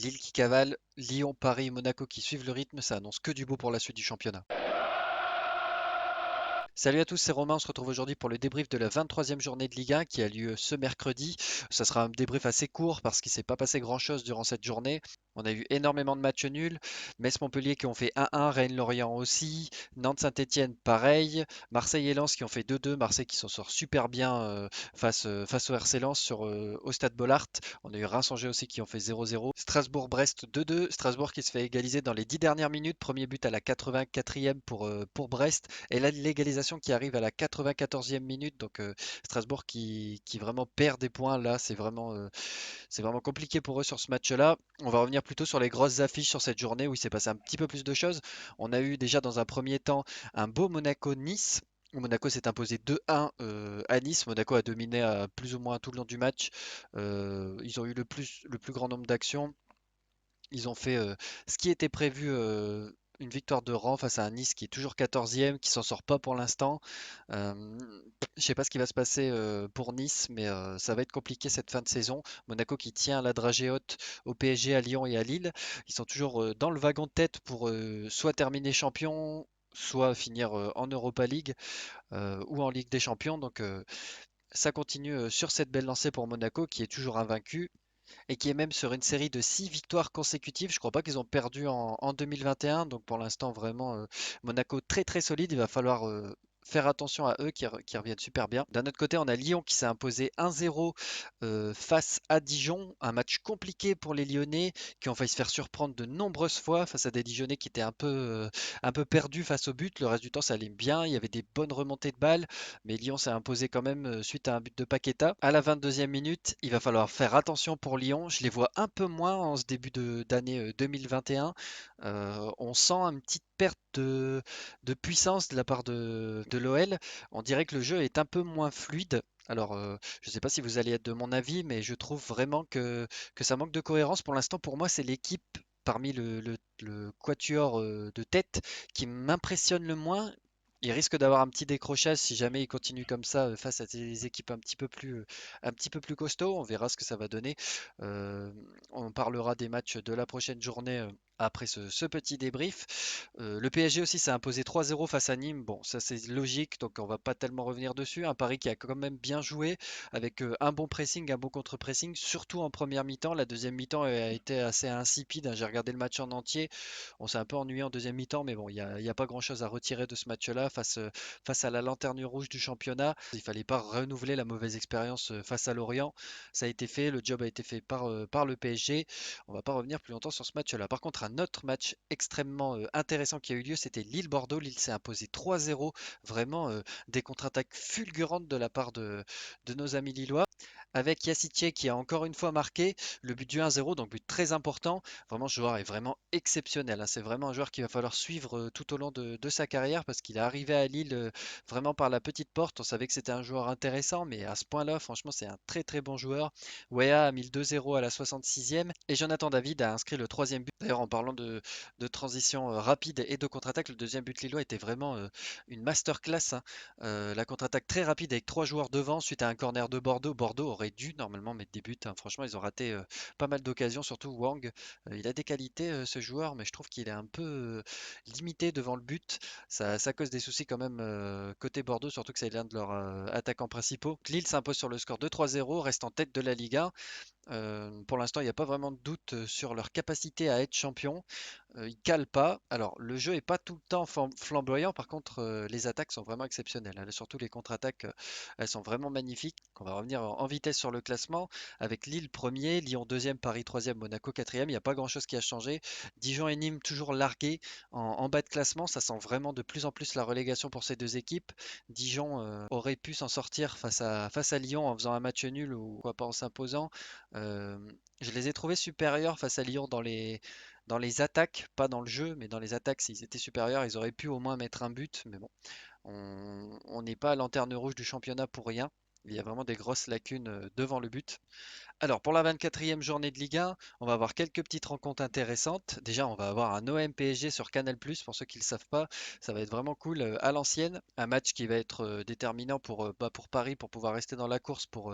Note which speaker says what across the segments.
Speaker 1: Lille qui cavale, Lyon, Paris, Monaco qui suivent le rythme, ça annonce que du beau pour la suite du championnat. Salut à tous, c'est Romain. On se retrouve aujourd'hui pour le débrief de la 23e journée de Ligue 1 qui a lieu ce mercredi. Ça sera un débrief assez court parce qu'il ne s'est pas passé grand-chose durant cette journée. On a eu énormément de matchs nuls. Metz-Montpellier qui ont fait 1-1, Rennes-Lorient aussi, Nantes-Saint-Etienne pareil, Marseille et Lens qui ont fait 2-2, Marseille qui s'en sort super bien face au RC Lens au stade Bollaert. On a eu Reims-Angers aussi qui ont fait 0-0. Strasbourg-Brest 2-2, Strasbourg qui se fait égaliser dans les 10 dernières minutes. Premier but à la 84e pour Brest. Et là, l'égalisation qui arrive à la 94e minute, donc Strasbourg qui vraiment perd des points, là, c'est vraiment compliqué pour eux sur ce match-là. On va revenir plutôt sur les grosses affiches sur cette journée où il s'est passé un petit peu plus de choses. On a eu déjà dans un premier temps un beau Monaco-Nice, où Monaco s'est imposé 2-1 à Nice. Monaco a dominé plus ou moins tout le long du match. Ils ont eu le plus grand nombre d'actions. Ils ont fait ce qui était prévu, une victoire de rang face à un Nice qui est toujours 14e, qui s'en sort pas pour l'instant. Euh, je sais pas ce qui va se passer pour Nice, mais ça va être compliqué cette fin de saison. Monaco qui tient la dragée haute au PSG, à Lyon et à Lille. Ils sont toujours dans le wagon de tête pour soit terminer champion, soit finir en Europa League ou en Ligue des Champions. Donc ça continue sur cette belle lancée pour Monaco qui est toujours invaincu et qui est même sur une série de 6 victoires consécutives. Je crois pas qu'ils ont perdu en 2021, donc pour l'instant vraiment Monaco très très solide. Il va falloir faire attention à eux qui reviennent super bien. D'un autre côté, on a Lyon qui s'est imposé 1-0 face à Dijon, un match compliqué pour les Lyonnais qui ont failli se faire surprendre de nombreuses fois face à des Dijonais qui étaient un peu perdus face au but. Le reste du temps, ça allait bien. Il y avait des bonnes remontées de balles, mais Lyon s'est imposé quand même suite à un but de Paqueta. À la 22e minute, il va falloir faire attention pour Lyon. Je les vois un peu moins en ce début d'année 2021. On sent une petite perte de puissance de la part de l'OL. On dirait que le jeu est un peu moins fluide. Alors, je ne sais pas si vous allez être de mon avis, mais je trouve vraiment que ça manque de cohérence. Pour l'instant, pour moi, c'est l'équipe parmi le quatuor de tête qui m'impressionne le moins. Il risque d'avoir un petit décrochage si jamais il continue comme ça face à des équipes un petit peu plus costauds. On verra ce que ça va donner. Euh, on parlera des matchs de la prochaine journée après ce petit débrief. Le PSG aussi s'est imposé 3-0 face à Nîmes. Bon, ça c'est logique, donc on va pas tellement revenir dessus. Un Paris qui a quand même bien joué avec un bon pressing, un bon contre-pressing, surtout en première mi-temps. La deuxième mi-temps a été assez insipide, hein. J'ai regardé le match en entier. On s'est un peu ennuyé en deuxième mi-temps, mais bon, il y a pas grand-chose à retirer de ce match-là face à la lanterne rouge du championnat. Il fallait pas renouveler la mauvaise expérience face à Lorient. Ça a été fait, le job a été fait par le PSG. On va pas revenir plus longtemps sur ce match-là. Par contre, un autre match extrêmement intéressant qui a eu lieu, c'était Lille-Bordeaux. Lille s'est imposé 3-0. Vraiment des contre-attaques fulgurantes de la part de nos amis lillois. Avec Yacice qui a encore une fois marqué le but du 1-0, donc but très important. Vraiment, ce joueur est vraiment exceptionnel, hein. C'est vraiment un joueur qu'il va falloir suivre tout au long de sa carrière parce qu'il est arrivé à Lille vraiment par la petite porte. On savait que c'était un joueur intéressant, mais à ce point-là, franchement, c'est un très très bon joueur. Weah a mis le 2-0 à la 66e et Jonathan David a inscrit le troisième but. D'ailleurs, en parlant de transition rapide et de contre-attaque, le deuxième but lillois était vraiment une masterclass, hein. La contre-attaque très rapide avec trois joueurs devant suite à un corner de Bordeaux. Bordeaux aurait dû normalement mettre des buts, hein. Franchement, ils ont raté pas mal d'occasions, surtout Wang. Il a des qualités, ce joueur, mais je trouve qu'il est un peu limité devant le but. Ça cause des soucis quand même côté Bordeaux, surtout que c'est l'un de leurs attaquants principaux. Lille s'impose sur le score de 3-0, reste en tête de la Ligue 1. Pour l'instant, il n'y a pas vraiment de doute sur leur capacité à être champion. Ils calent pas. Alors, le jeu est pas tout le temps flamboyant. Par contre, les attaques sont vraiment exceptionnelles, hein. Surtout les contre-attaques, elles sont vraiment magnifiques. On va revenir en vitesse sur le classement avec Lille premier, Lyon deuxième, Paris troisième, Monaco quatrième. Il n'y a pas grand-chose qui a changé. Dijon et Nîmes toujours largués en bas de classement. Ça sent vraiment de plus en plus la relégation pour ces deux équipes. Dijon aurait pu s'en sortir face à Lyon en faisant un match nul ou pourquoi pas en s'imposant. Euh, je les ai trouvés supérieurs face à Lyon dans les attaques, pas dans le jeu, mais dans les attaques, s'ils étaient supérieurs, ils auraient pu au moins mettre un but. Mais bon, on n'est pas à lanterne rouge du championnat pour rien. Il y a vraiment des grosses lacunes devant le but. Alors, pour la 24e journée de Ligue 1, on va avoir quelques petites rencontres intéressantes. Déjà, on va avoir un OM PSG sur Canal+, pour ceux qui ne le savent pas. Ça va être vraiment cool à l'ancienne. Un match qui va être déterminant pour Paris, pour pouvoir rester dans la course pour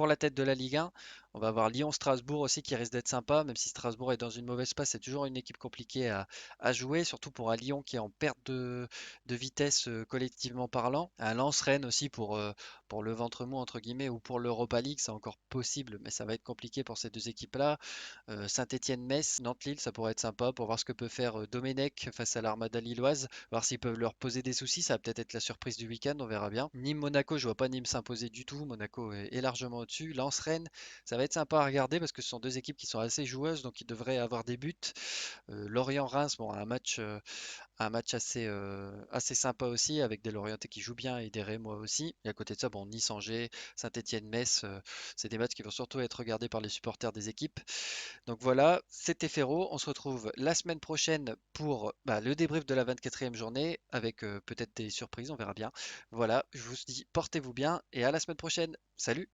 Speaker 1: la tête de la Ligue 1. On va avoir Lyon-Strasbourg aussi qui risque d'être sympa, même si Strasbourg est dans une mauvaise passe, c'est toujours une équipe compliquée à jouer, surtout pour un Lyon qui est en perte de vitesse collectivement parlant. Un Lens-Rennes aussi pour le ventre mou entre guillemets ou pour l'Europa League, c'est encore possible, mais ça va être compliqué pour ces deux équipes-là. Saint-Étienne-Metz, Nantes-Lille, ça pourrait être sympa pour voir ce que peut faire Domenech face à l'Armada lilloise, voir s'ils peuvent leur poser des soucis. Ça va peut-être être la surprise du week-end, on verra bien. Nîmes-Monaco, je vois pas Nîmes s'imposer du tout. Monaco est largement au-dessus. Lens-Rennes, ça va être sympa à regarder parce que ce sont deux équipes qui sont assez joueuses, donc ils devraient avoir des buts. Lorient-Reims, bon, un match assez sympa aussi, avec des Lorientais qui jouent bien et des Rémois aussi. Et à côté de ça, bon, Nice-Angers, Saint-Étienne-Metz, c'est des matchs qui vont surtout être regardés par les supporters des équipes. Donc voilà, c'était Féro. On se retrouve la semaine prochaine pour le débrief de la 24e journée, avec peut-être des surprises, on verra bien. Voilà, je vous dis portez-vous bien et à la semaine prochaine. Salut!